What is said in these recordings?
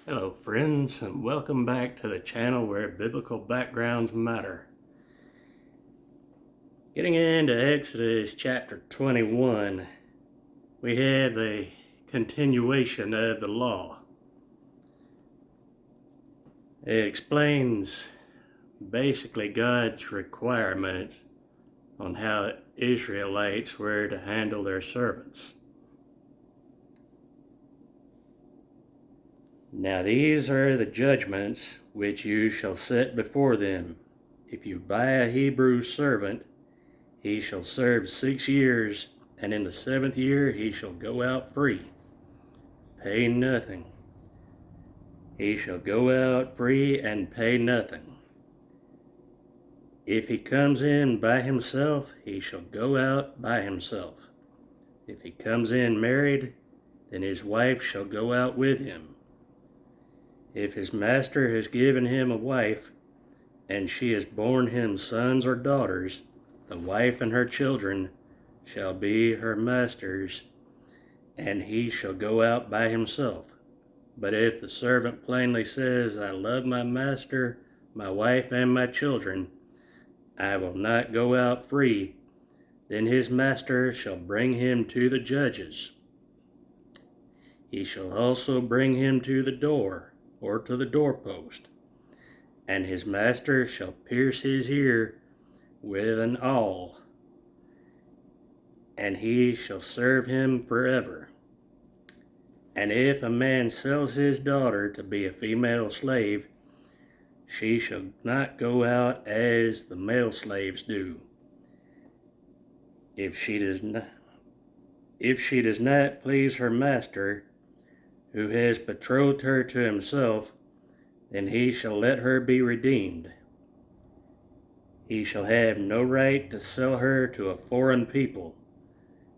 Hello friends, and welcome back to the channel where biblical backgrounds matter. Getting into Exodus chapter 21, we have a continuation of the law. It explains basically God's requirements on how Israelites were to handle their servants. Now these are the judgments which you shall set before them. If you buy a Hebrew servant, he shall serve 6 years, and in the 7th year he shall go out free, pay nothing. He shall go out free and pay nothing. If he comes in by himself, he shall go out by himself. If he comes in married, then his wife shall go out with him. If his master has given him a wife, and she has borne him sons or daughters, the wife and her children shall be her master's, and he shall go out by himself. But if the servant plainly says, I love my master, my wife, and my children, I will not go out free, then his master shall bring him to the judges. He shall also bring him to the door, or to the doorpost, and his master shall pierce his ear with an awl, and he shall serve him forever. And if a man sells his daughter to be a female slave, she shall not go out as the male slaves do. If she does not please her master, who has betrothed her to himself, then he shall let her be redeemed. He shall have no right to sell her to a foreign people,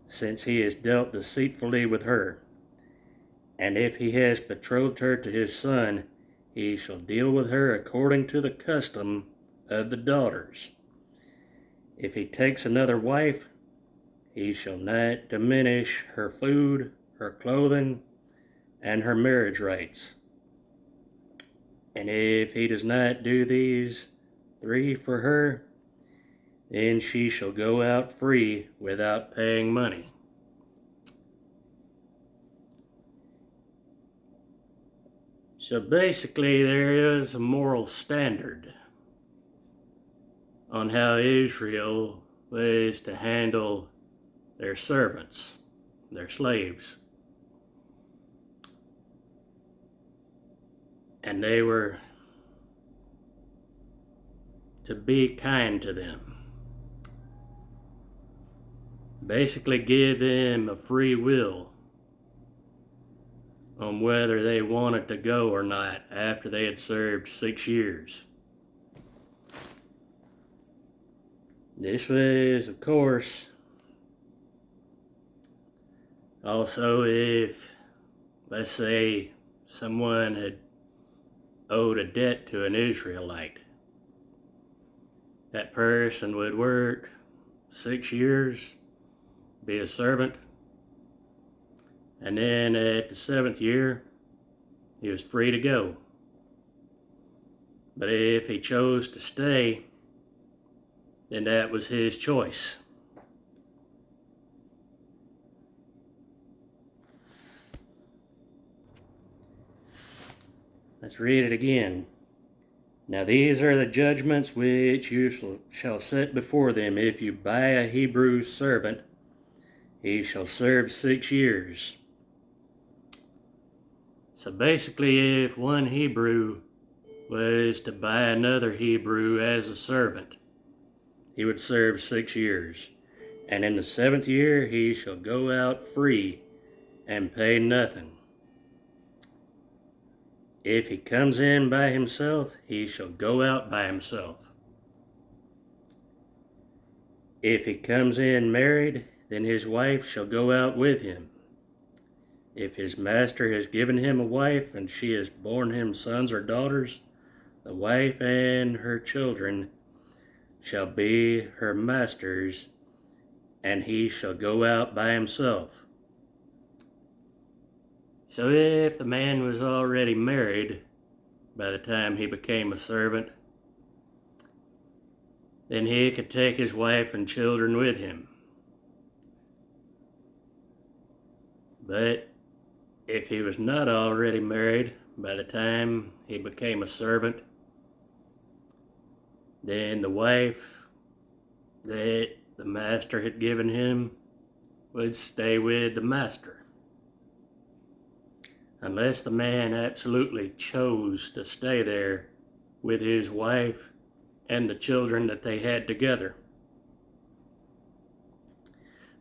since he has dealt deceitfully with her. And if he has betrothed her to his son, he shall deal with her according to the custom of the daughters. If he takes another wife, he shall not diminish her food, her clothing, and her marriage rights. And if he does not do these 3 for her, then she shall go out free without paying money. So basically there is a moral standard on how Israel was to handle their servants, their slaves. And they were to be kind to them. Basically give them a free will on whether they wanted to go or not after they had served 6 years. This was, of course, also if, let's say, someone had owed a debt to an Israelite. That person would work 6 years, be a servant, and then at the 7th year, he was free to go. But if he chose to stay, then that was his choice. Let's read it again. Now these are the judgments which you shall set before them. If you buy a Hebrew servant, he shall serve 6 years. So basically, if one Hebrew was to buy another Hebrew as a servant, he would serve 6 years. And in the 7th year, he shall go out free and pay nothing. If he comes in by himself, he shall go out by himself. If he comes in married, then his wife shall go out with him. If his master has given him a wife, and she has borne him sons or daughters, the wife and her children shall be her master's, and he shall go out by himself. So if the man was already married by the time he became a servant, then he could take his wife and children with him. But if he was not already married by the time he became a servant, then the wife that the master had given him would stay with the master. Unless the man absolutely chose to stay there with his wife and the children that they had together.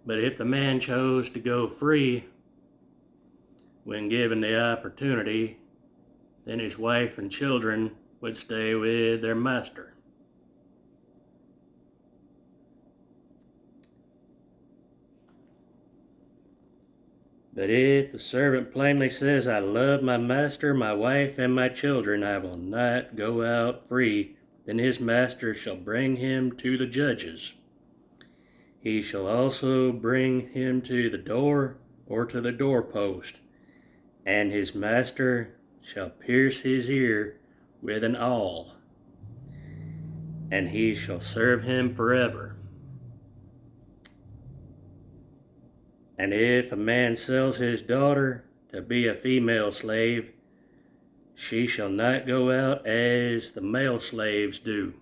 But if the man chose to go free when given the opportunity, then his wife and children would stay with their master. But if the servant plainly says, I love my master, my wife, and my children, I will not go out free, then his master shall bring him to the judges. He shall also bring him to the door or to the doorpost, and his master shall pierce his ear with an awl, and he shall serve him forever. And if a man sells his daughter to be a female slave, she shall not go out as the male slaves do.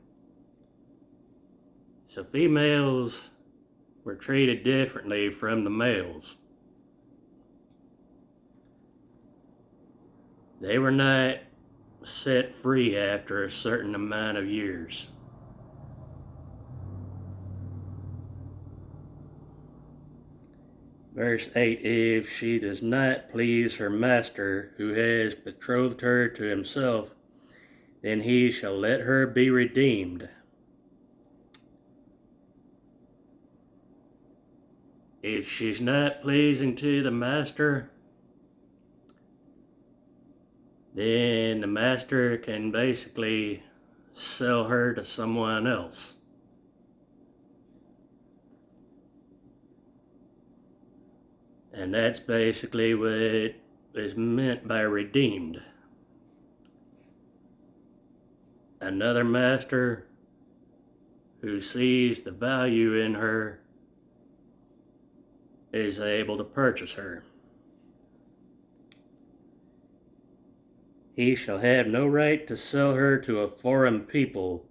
So females were treated differently from the males. They were not set free after a certain amount of years. Verse 8, if she does not please her master, who has betrothed her to himself, then he shall let her be redeemed. If she's not pleasing to the master, then the master can basically sell her to someone else. And that's basically what is meant by redeemed. Another master who sees the value in her is able to purchase her. He shall have no right to sell her to a foreign people,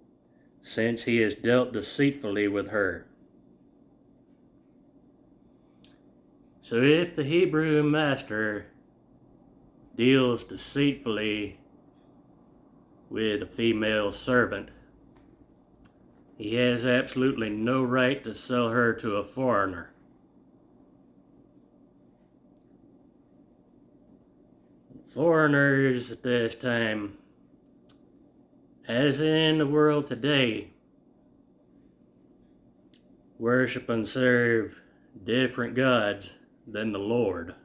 since he has dealt deceitfully with her. So if the Hebrew master deals deceitfully with a female servant, he has absolutely no right to sell her to a foreigner. Foreigners at this time, as in the world today, worship and serve different gods than the Lord.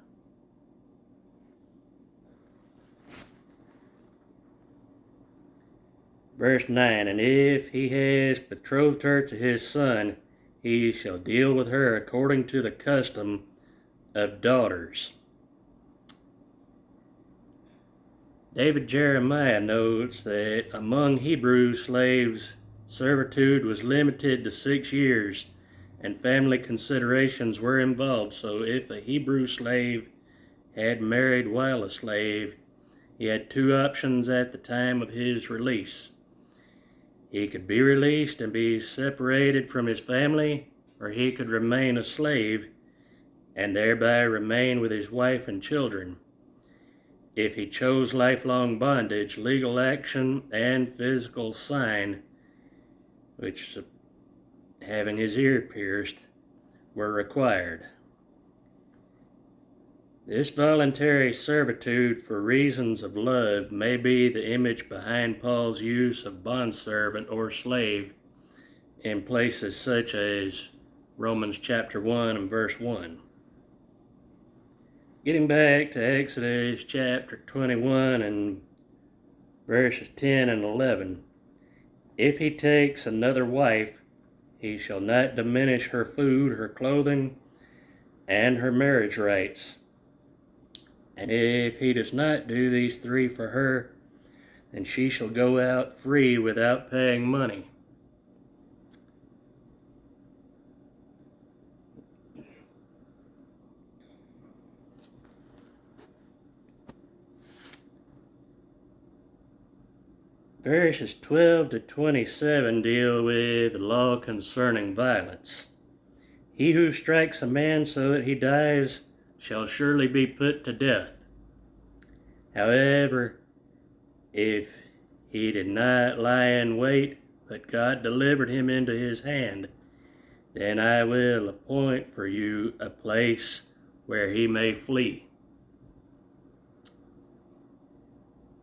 Verse 9, and if he has betrothed her to his son, he shall deal with her according to the custom of daughters. David Jeremiah notes that among Hebrew slaves, servitude was limited to 6 years, and family considerations were involved. So if a Hebrew slave had married while a slave, he had 2 options at the time of his release. He could be released and be separated from his family, or he could remain a slave and thereby remain with his wife and children. If he chose lifelong bondage, legal action and physical sign, which having his ear pierced, were required. This voluntary servitude for reasons of love may be the image behind Paul's use of bondservant or slave in places such as Romans chapter 1 and verse 1. Getting back to Exodus chapter 21 and verses 10 and 11, if he takes another wife, he shall not diminish her food, her clothing, and her marriage rights. And if he does not do these three for her, then she shall go out free without paying money. Verses 12 to 27 deal with the law concerning violence. He who strikes a man so that he dies shall surely be put to death. However, if he did not lie in wait, but God delivered him into his hand, then I will appoint for you a place where he may flee.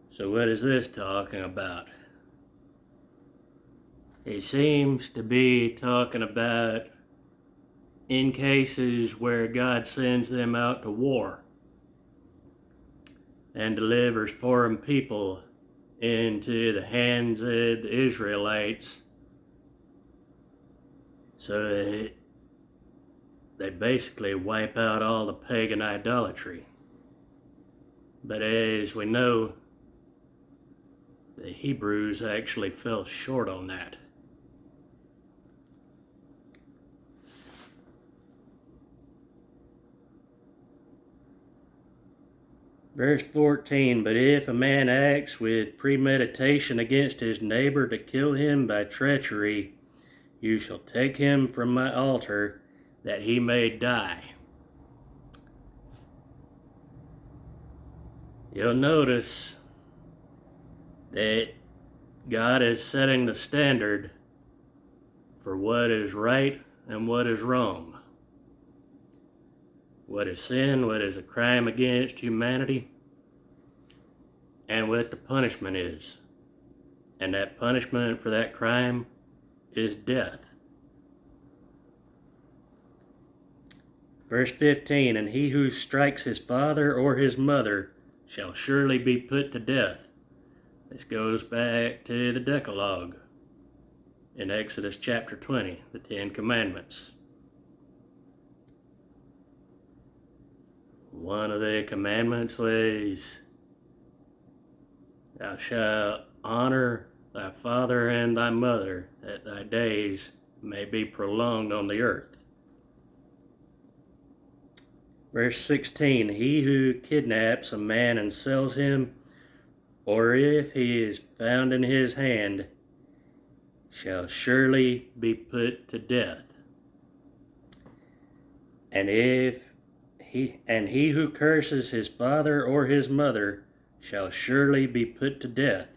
So what is this talking about? It seems to be talking about in cases where God sends them out to war and delivers foreign people into the hands of the Israelites, so that they basically wipe out all the pagan idolatry. But as we know, the Hebrews actually fell short on that. Verse 14, but if a man acts with premeditation against his neighbor to kill him by treachery, you shall take him from my altar, that he may die. You'll notice that God is setting the standard for what is right and what is wrong. What is sin, what is a crime against humanity, and what the punishment is. And that punishment for that crime is death. Verse 15, and he who strikes his father or his mother shall surely be put to death. This goes back to the Decalogue in Exodus chapter 20, the Ten Commandments. One of the commandments was, thou shalt honor thy father and thy mother, that thy days may be prolonged on the earth. Verse 16, he who kidnaps a man and sells him, or if he is found in his hand, shall surely be put to death. And he who curses his father or his mother shall surely be put to death.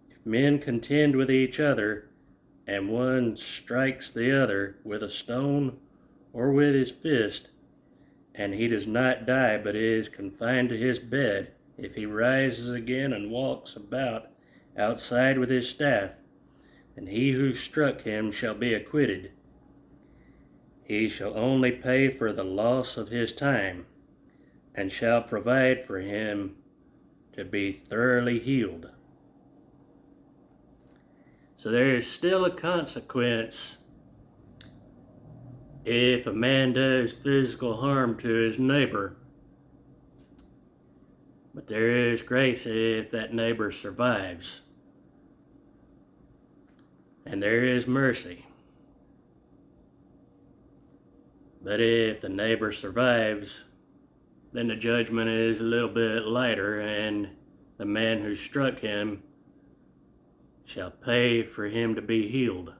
If men contend with each other, and one strikes the other with a stone or with his fist, and he does not die but is confined to his bed, if he rises again and walks about outside with his staff, then he who struck him shall be acquitted. He shall only pay for the loss of his time, and shall provide for him to be thoroughly healed. So there is still a consequence if a man does physical harm to his neighbor, but there is grace if that neighbor survives, and there is mercy. But if the neighbor survives, then the judgment is a little bit lighter, and the man who struck him shall pay for him to be healed.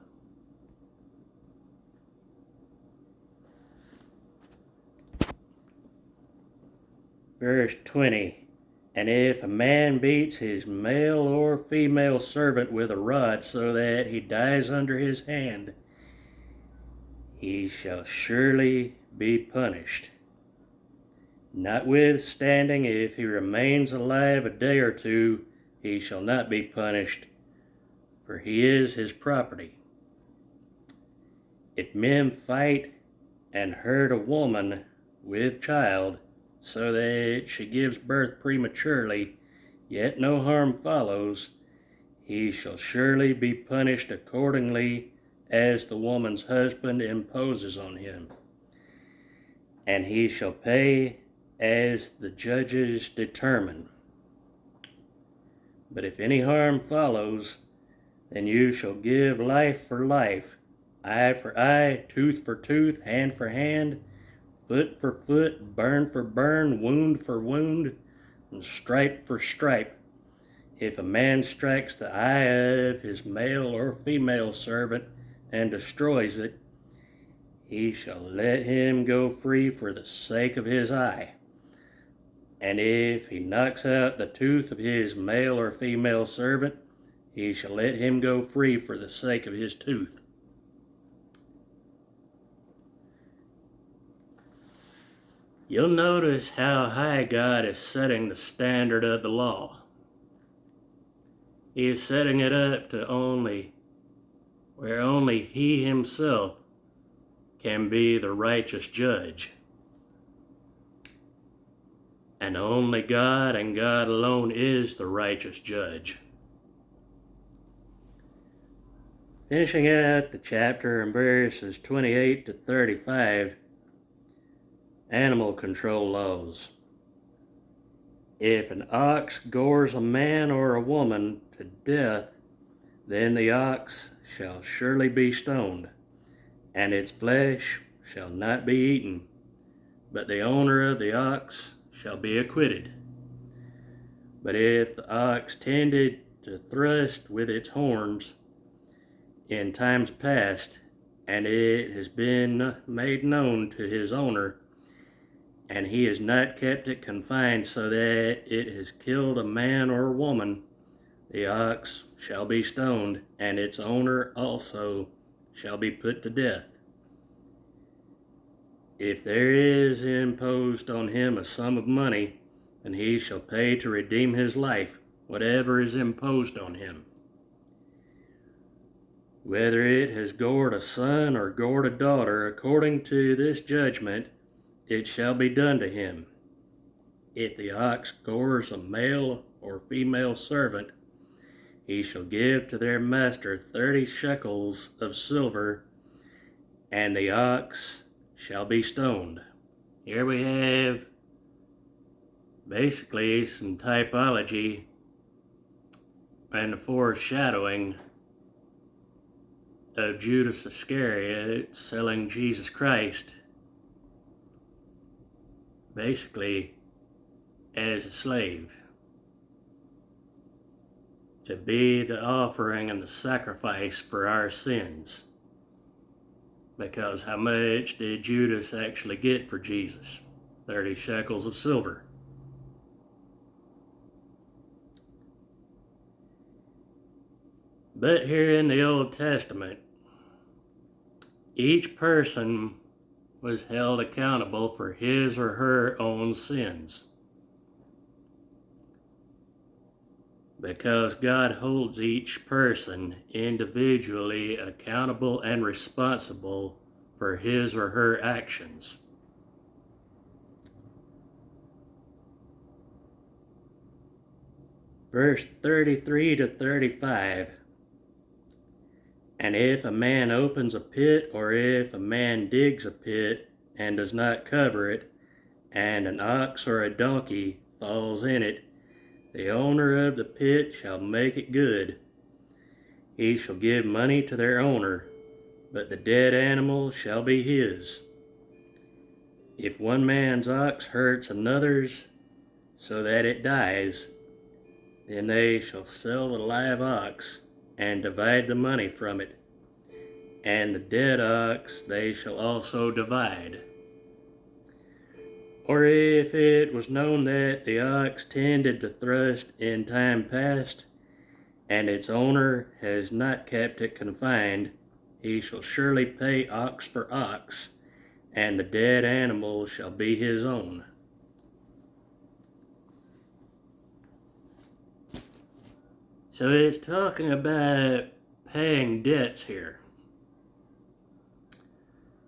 Verse 20, and if a man beats his male or female servant with a rod so that he dies under his hand, he shall surely be punished. Notwithstanding, if he remains alive a day or two, he shall not be punished, for he is his property. If men fight and hurt a woman with child, so that she gives birth prematurely, yet no harm follows, he shall surely be punished accordingly as the woman's husband imposes on him. And he shall pay as the judges determine. But if any harm follows, then you shall give life for life, eye for eye, tooth for tooth, hand for hand, foot for foot, burn for burn, wound for wound, and stripe for stripe. If a man strikes the eye of his male or female servant and destroys it, he shall let him go free for the sake of his eye. And if he knocks out the tooth of his male or female servant, he shall let him go free for the sake of his tooth. You'll notice how high God is setting the standard of the law. He is setting it up to where only He Himself can be the righteous judge. And only God and God alone is the righteous judge. Finishing out the chapter in verses 28 to 35, animal control laws. If an ox gores a man or a woman to death, then the ox shall surely be stoned, and its flesh shall not be eaten, but the owner of the ox shall be acquitted. But if the ox tended to thrust with its horns in times past, and it has been made known to his owner, and he has not kept it confined so that it has killed a man or a woman, the ox shall be stoned, and its owner also shall be put to death. If there is imposed on him a sum of money, then he shall pay to redeem his life whatever is imposed on him. Whether it has gored a son or gored a daughter, according to this judgment, it shall be done to him. If the ox gores a male or female servant, he shall give to their master 30 shekels of silver, and the ox shall be stoned. Here we have basically some typology and the foreshadowing of Judas Iscariot selling Jesus Christ basically as a slave, to be the offering and the sacrifice for our sins. Because how much did Judas actually get for Jesus? 30 shekels of silver. But here in the Old Testament, each person was held accountable for his or her own sins. Because God holds each person individually accountable and responsible for his or her actions. Verse 33 to 35. And if a man opens a pit, or if a man digs a pit and does not cover it, and an ox or a donkey falls in it, the owner of the pit shall make it good. He shall give money to their owner, but the dead animal shall be his. If one man's ox hurts another's so that it dies, then they shall sell the live ox and divide the money from it, and the dead ox they shall also divide. Or if it was known that the ox tended to thrust in time past, and its owner has not kept it confined, he shall surely pay ox for ox, and the dead animal shall be his own. So it's talking about paying debts here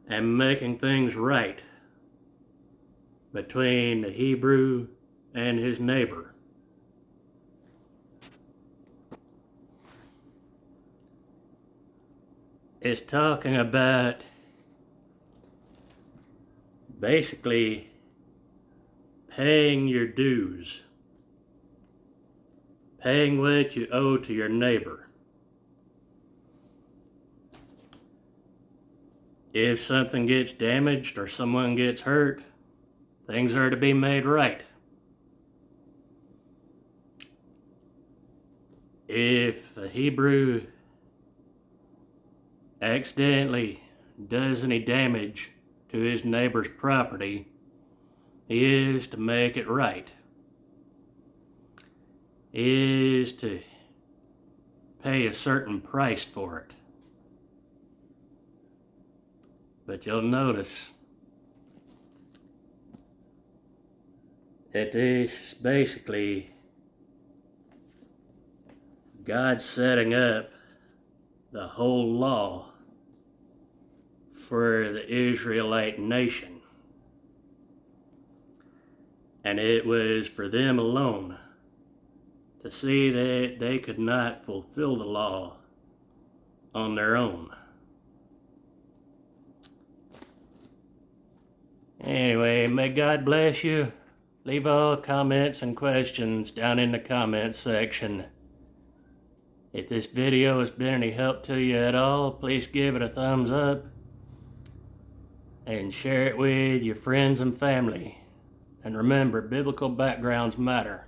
and making things right between the Hebrew and his neighbor. It's talking about basically paying your dues, paying what you owe to your neighbor. If something gets damaged or someone gets hurt, things are to be made right. If the Hebrew accidentally does any damage to his neighbor's property, he is to make it right. He is to pay a certain price for it. But you'll notice that this is basically God setting up the whole law for the Israelite nation. And it was for them alone to see that they could not fulfill the law on their own. Anyway, may God bless you. Leave all comments and questions down in the comments section. If this video has been any help to you at all, please give it a thumbs up and share it with your friends and family. And remember, biblical backgrounds matter.